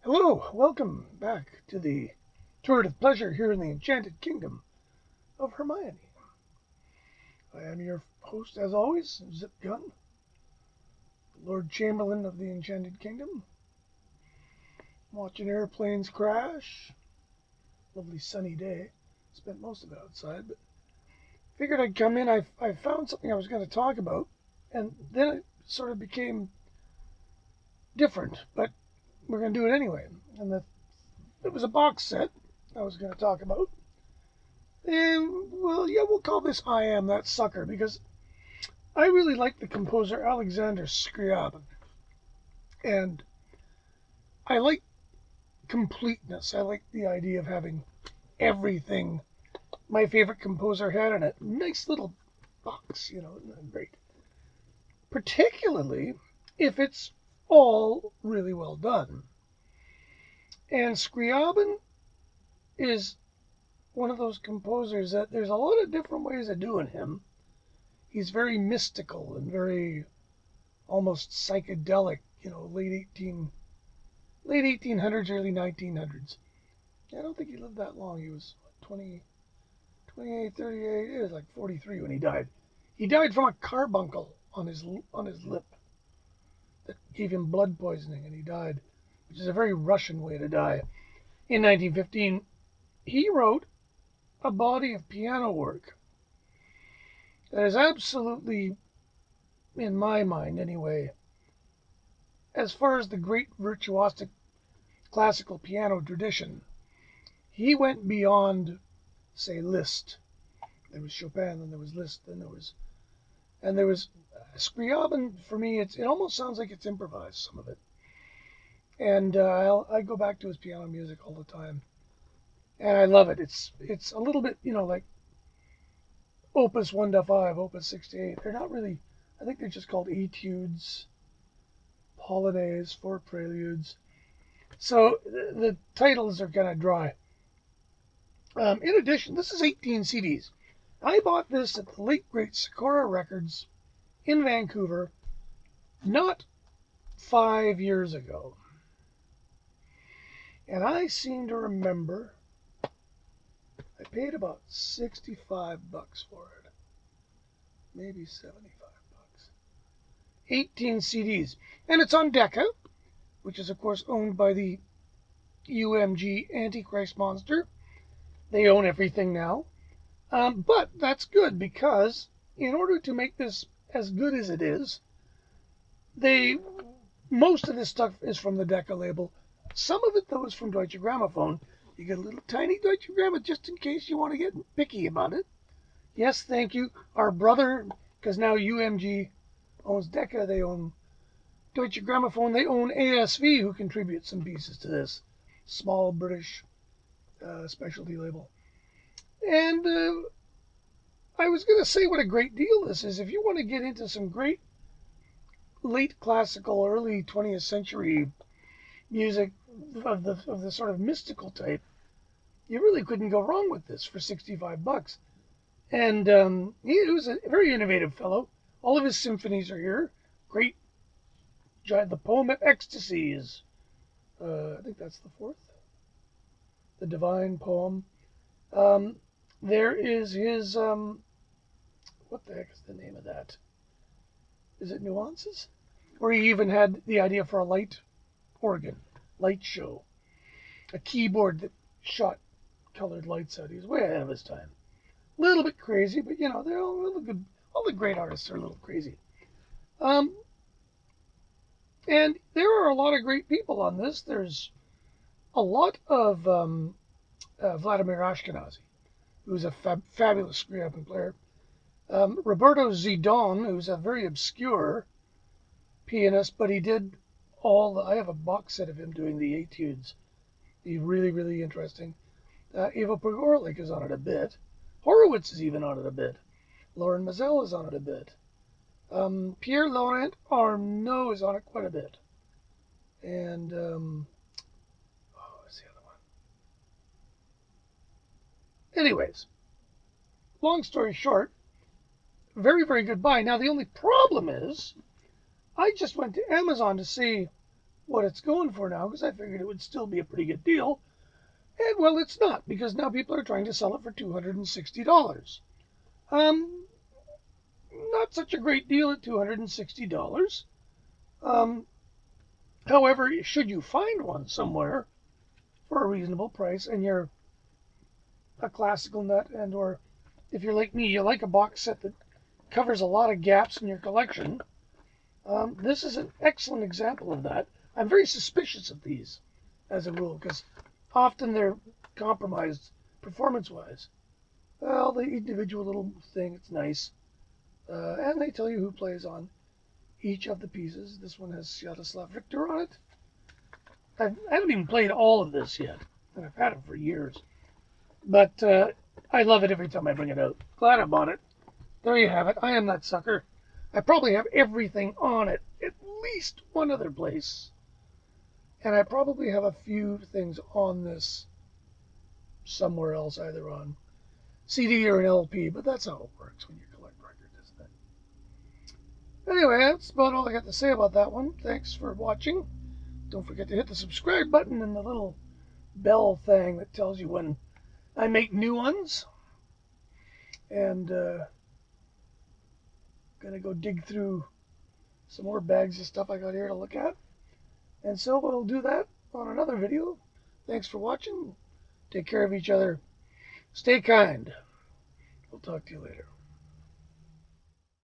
Hello, welcome back to the Tour of Pleasure here in the Enchanted Kingdom of Hermione. I am your host, as always, Zip Gun, Lord Chamberlain of the Enchanted Kingdom. Watching airplanes crash. Lovely sunny day. Spent most of it outside, but figured I'd come in. I found something I was going to talk about, and then it sort of became different, but we're going to do it anyway. And it was a box set I was going to talk about. And, well, yeah, we'll call this I Am That Sucker, because I really like the composer Alexander Scriabin. And I like completeness. I like the idea of having everything my favorite composer had in a nice little box, great. Particularly if it's all really well done. And Scriabin is one of those composers that there's a lot of different ways of doing him. He's very mystical and very almost psychedelic, late 1800s, early 1900s. I don't think he lived that long. He was 28, 38, he was like 43 when he died. He died from a carbuncle on his lip that gave him blood poisoning, and he died, which is a very Russian way to die. In 1915, he wrote a body of piano work that is absolutely, in my mind anyway, as far as the great virtuosic classical piano tradition, he went beyond, say, Liszt. There was Chopin, then there was Liszt, then there was Scriabin. For me, it almost sounds like it's improvised, some of it. And I go back to his piano music all the time, and I love it. It's a little bit, like Opus 1 to 5, Opus 6 to 8. They're not really. I think they're just called etudes, polonaises, four preludes. So the titles are kind of dry. In addition, this is 18 CDs. I bought this at the late great Sakura Records in Vancouver not 5 years ago. And I seem to remember I paid about $65 for it. Maybe $75. 18 CDs. And it's on Decca, which is, of course, owned by the UMG Antichrist Monster. They own everything now. But that's good, because in order to make this as good as it is, most of this stuff is from the Decca label. Some of it, though, is from Deutsche Grammophon. You get a little tiny Deutsche Grammophon just in case you want to get picky about it. Yes, thank you. Our brother, because now UMG owns Decca, they own Deutsche Grammophon, they own ASV, who contributes some pieces to this small British specialty label. And I was going to say what a great deal this is. If you want to get into some great late classical, early 20th century music of the sort of mystical type, you really couldn't go wrong with this for $65. And he was a very innovative fellow. All of his symphonies are here. Great. The Poem of Ecstasy is, I think that's the fourth. The Divine Poem. There is his, what the heck is the name of that? Is it Nuances? Where he even had the idea for a light organ, light show. A keyboard that shot colored lights out. He was way ahead of his time. A little bit crazy, but they're all really good. All the great artists are a little crazy. And there are a lot of great people on this. There's a lot of Vladimir Ashkenazy, who's a fabulous Scriabin player. Roberto Zidon, who's a very obscure pianist, but he did I have a box set of him doing the etudes. He's really, really interesting. Ivo Pogorelic is on it a bit. Horowitz is even on it a bit. Lauren Mazel is on it a bit. Pierre Laurent Arnaud is on it quite a bit. And, what's the other one? Anyways, long story short, very, very good buy. Now, the only problem is, I just went to Amazon to see what it's going for now because I figured it would still be a pretty good deal. And well, it's not because now people are trying to sell it for $260. Um, Not such a great deal at $260. Um, However, should you find one somewhere for a reasonable price and you're a classical nut and or if you're like me, you like a box set that covers a lot of gaps in your collection, this is an excellent example of that. I'm very suspicious of these as a rule because often they're compromised performance-wise. Well, the individual little thing, it's nice. And they tell you who plays on each of the pieces. This one has Sviatoslav Victor on it. I haven't even played all of this yet, and I've had it for years. But I love it every time I bring it out. Glad I bought it. There you have it. I am that sucker. I probably have everything on it, at least one other place. And I probably have a few things on this somewhere else, either on CD or an LP, but that's how it works when you collect records, isn't it? Anyway, that's about all I got to say about that one. Thanks for watching. Don't forget to hit the subscribe button and the little bell thing that tells you when I make new ones. And gonna go dig through some more bags of stuff I got here to look at. And so we'll do that on another video. Thanks for watching. Take care of each other. Stay kind. We'll talk to you later.